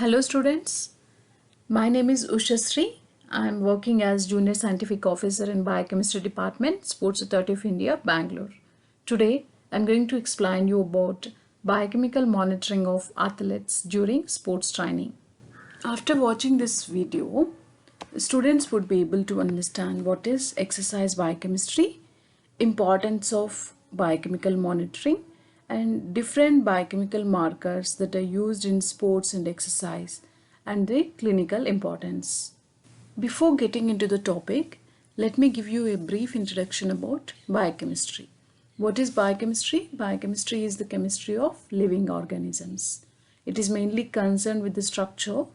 Hello students, my name is Ushasri. I am working as Junior Scientific Officer in Biochemistry Department, Sports Authority of India, Bangalore. Today I am going to explain you about biochemical monitoring of athletes during sports training. After watching this video, students would be able to understand what is exercise biochemistry, importance of biochemical monitoring, and different biochemical markers that are used in sports and exercise and their clinical importance. Before getting into the topic, let me give you a brief introduction about biochemistry. What is biochemistry? Biochemistry is the chemistry of living organisms. It is mainly concerned with the structure,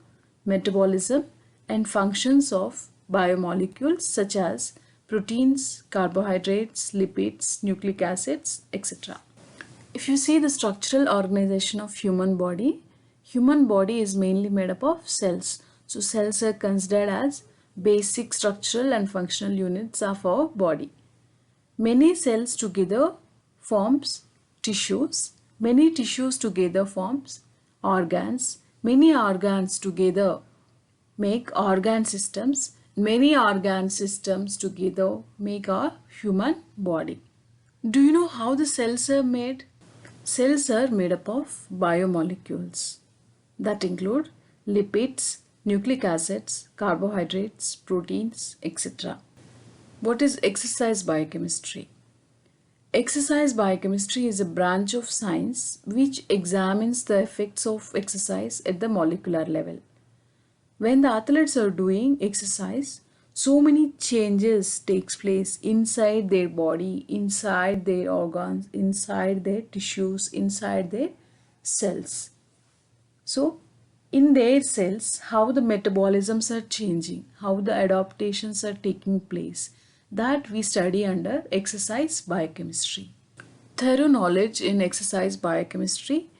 metabolism, and functions of biomolecules such as proteins, carbohydrates, lipids, nucleic acids, etc. If you see the structural organization of human body is mainly made up of cells. So cells are considered as basic structural and functional units of our body. Many cells together forms tissues. Many tissues together forms organs. Many organs together make organ systems. Many organ systems together make our human body. Do you know how the cells are made? Cells are made up of biomolecules that include lipids, nucleic acids, carbohydrates, proteins, etc. What is exercise biochemistry? Exercise biochemistry is a branch of science which examines the effects of exercise at the molecular level. When the athletes are doing exercise, so many changes takes place inside their body, inside their organs, inside their tissues, inside their cells. So in their cells, how the metabolisms are changing, how the adaptations are taking place, that we study under exercise biochemistry. Thorough knowledge in exercise biochemistry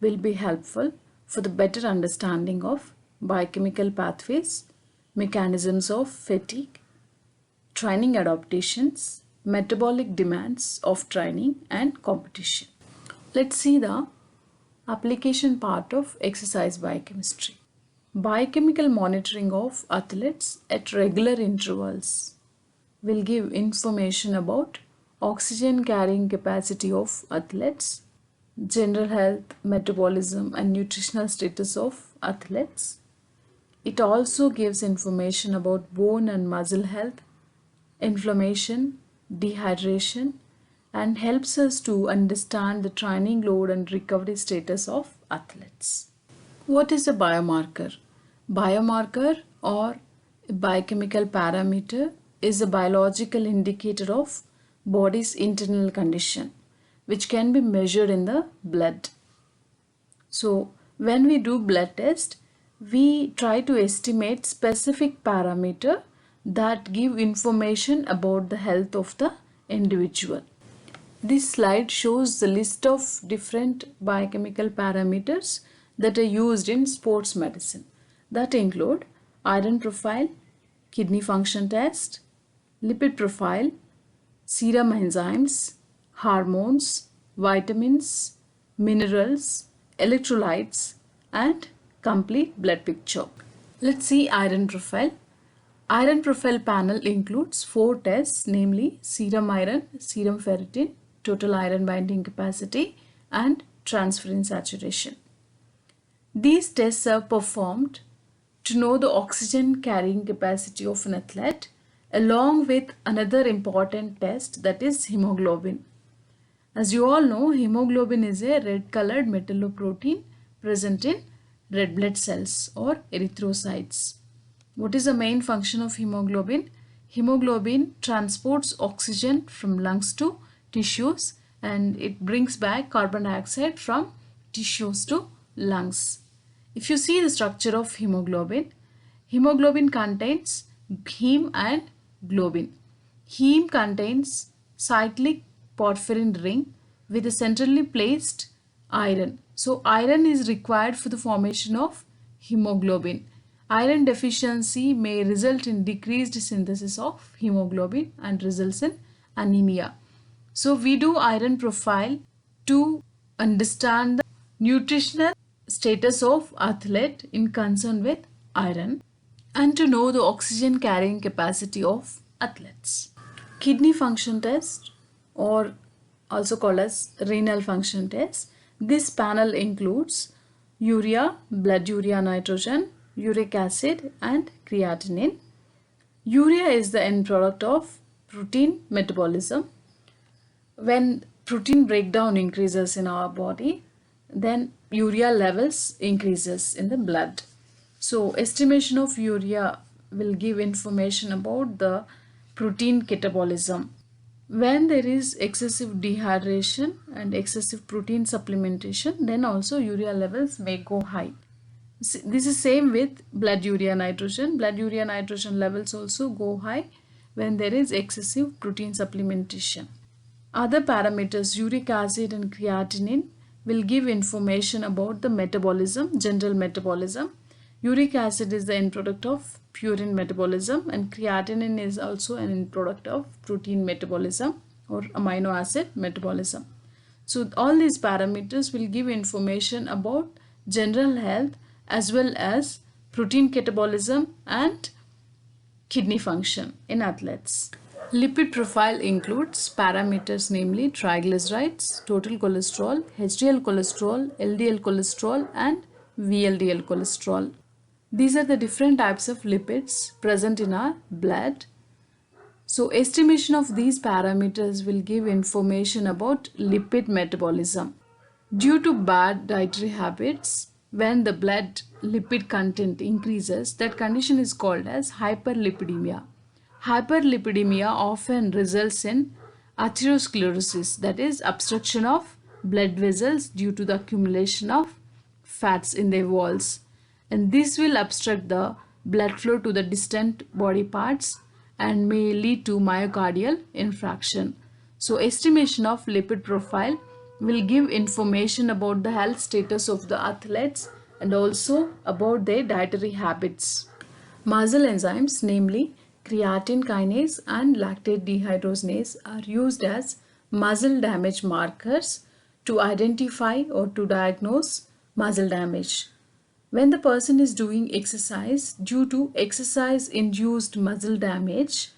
will be helpful for the better understanding of biochemical pathways, mechanisms of fatigue, training adaptations, metabolic demands of training and competition. Let's see the application part of exercise biochemistry. Biochemical monitoring of athletes at regular intervals will give information about oxygen carrying capacity of athletes, general health, metabolism and nutritional status of athletes. It also gives information about bone and muscle health, inflammation, dehydration, and helps us to understand the training load and recovery status of athletes. What is a biomarker? Biomarker or a biochemical parameter is a biological indicator of body's internal condition which can be measured in the blood. So when we do blood test, we try to estimate specific parameter that give information about the health of the individual. This slide shows the list of different biochemical parameters that are used in sports medicine. That include iron profile, kidney function test, lipid profile, serum enzymes, hormones, vitamins, minerals, electrolytes, and complete blood picture. Let's see iron profile. Iron profile panel includes 4 tests, namely serum iron, serum ferritin, total iron binding capacity, and transferrin saturation. These tests are performed to know the oxygen carrying capacity of an athlete along with another important test, that is hemoglobin. As you all know, hemoglobin is a red colored metalloprotein present in red blood cells or erythrocytes. What is the main function of hemoglobin? Hemoglobin transports oxygen from lungs to tissues and it brings back carbon dioxide from tissues to lungs. If you see the structure of hemoglobin, hemoglobin contains heme and globin. Heme contains cyclic porphyrin ring with a centrally placed iron. So iron is required for the formation of hemoglobin. Iron deficiency may result in decreased synthesis of hemoglobin and results in anemia. So we do iron profile to understand the nutritional status of athlete in concern with iron, and to know the oxygen carrying capacity of athletes. Kidney function test, or also called as renal function test. This panel includes urea, blood urea nitrogen, uric acid and creatinine. Urea is the end product of protein metabolism. When protein breakdown increases in our body, then urea levels increases in the blood. So estimation of urea will give information about the protein catabolism. When there is excessive dehydration and excessive protein supplementation, then also urea levels may go high. This is same with blood urea nitrogen. Blood urea nitrogen levels also go high when there is excessive protein supplementation. Other parameters, uric acid and creatinine, will give information about the metabolism, general metabolism. Uric acid is the end product of purine metabolism, and creatinine is also an end product of protein metabolism or amino acid metabolism. So all these parameters will give information about general health as well as protein catabolism and kidney function in athletes. Lipid profile includes parameters, namely triglycerides, total cholesterol, HDL cholesterol, LDL cholesterol and VLDL cholesterol. These are the different types of lipids present in our blood. So estimation of these parameters will give information about lipid metabolism. Due to bad dietary habits, when the blood lipid content increases, that condition is called as hyperlipidemia. Hyperlipidemia often results in atherosclerosis, that is obstruction of blood vessels due to the accumulation of fats in their walls, and this will obstruct the blood flow to the distant body parts and may lead to myocardial infarction. So estimation of lipid profile will give information about the health status of the athletes and also about their dietary habits. Muscle enzymes, namely creatine kinase and lactate dehydrogenase, are used as muscle damage markers to identify or to diagnose muscle damage. When the person is doing exercise due to exercise induced muscle damage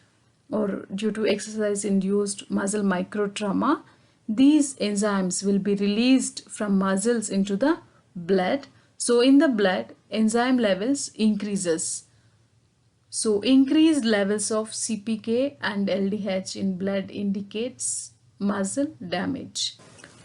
or due to exercise induced muscle microtrauma, these enzymes will be released from muscles into the blood. So in the blood, enzyme levels increases. So increased levels of CPK and LDH in blood indicates muscle damage.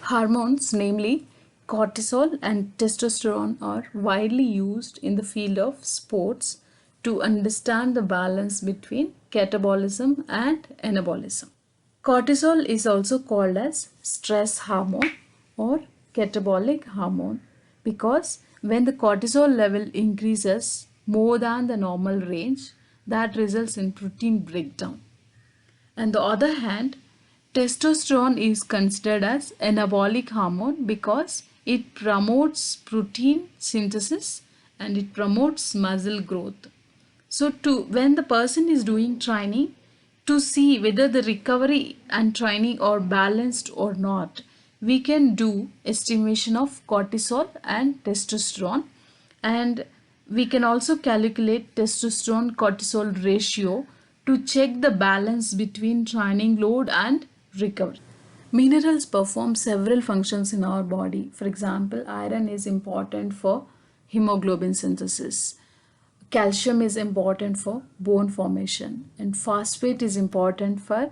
Hormones, namely cortisol and testosterone, are widely used in the field of sports to understand the balance between catabolism and anabolism. Cortisol is also called as stress hormone or catabolic hormone because when the cortisol level increases more than the normal range, that results in protein breakdown. On the other hand, testosterone is considered as anabolic hormone because it promotes protein synthesis and it promotes muscle growth. So when the person is doing training, to see whether the recovery and training are balanced or not, we can do estimation of cortisol and testosterone, and we can also calculate testosterone cortisol ratio to check the balance between training load and recovery. Minerals perform several functions in our body. For example, iron is important for hemoglobin synthesis. Calcium is important for bone formation, and phosphate is important for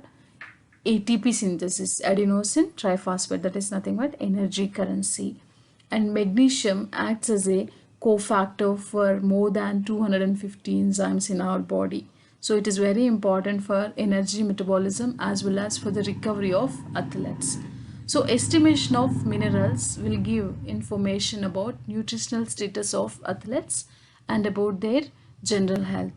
ATP synthesis, adenosine triphosphate, that is nothing but energy currency. And magnesium acts as a cofactor for more than 250 enzymes in our body. So it is very important for energy metabolism as well as for the recovery of athletes. So estimation of minerals will give information about nutritional status of athletes and about their general health.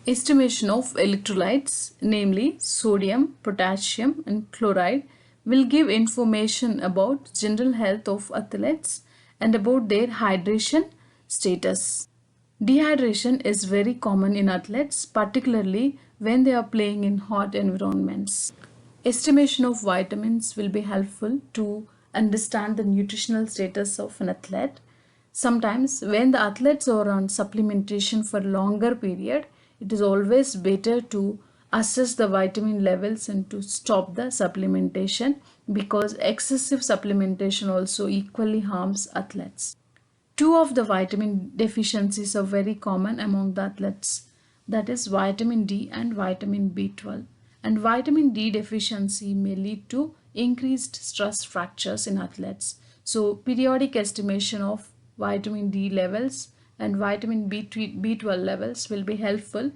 Estimation of electrolytes, namely sodium, potassium and chloride, will give information about general health of athletes and about their hydration status. Dehydration is very common in athletes, particularly when they are playing in hot environments. Estimation of vitamins will be helpful to understand the nutritional status of an athlete. Sometimes when the athletes are on supplementation for longer period, it is always better to assess the vitamin levels and to stop the supplementation, because excessive supplementation also equally harms athletes. Two of the vitamin deficiencies are very common among the athletes, that is vitamin D and vitamin B12. And vitamin D deficiency may lead to increased stress fractures in athletes. So periodic estimation of vitamin D levels and vitamin B12 levels will be helpful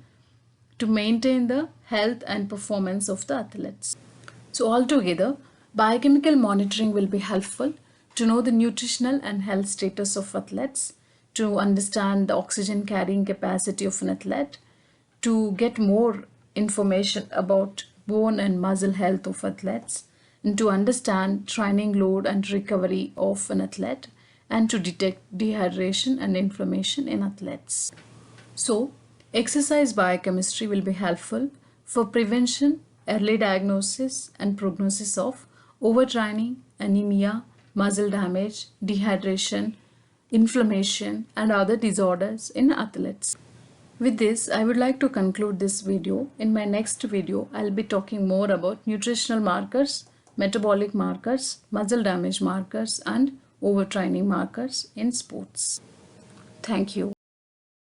to maintain the health and performance of the athletes. So altogether, biochemical monitoring will be helpful to know the nutritional and health status of athletes, to understand the oxygen carrying capacity of an athlete, to get more information about bone and muscle health of athletes, and to understand training load and recovery of an athlete, and to detect dehydration and inflammation in athletes. So, exercise biochemistry will be helpful for prevention, early diagnosis, and prognosis of overtraining, anemia, muscle damage, dehydration, inflammation, and other disorders in athletes. With this, I would like to conclude this video. In my next video, I'll be talking more about nutritional markers, metabolic markers, muscle damage markers, and overtraining markers in sports. Thank you.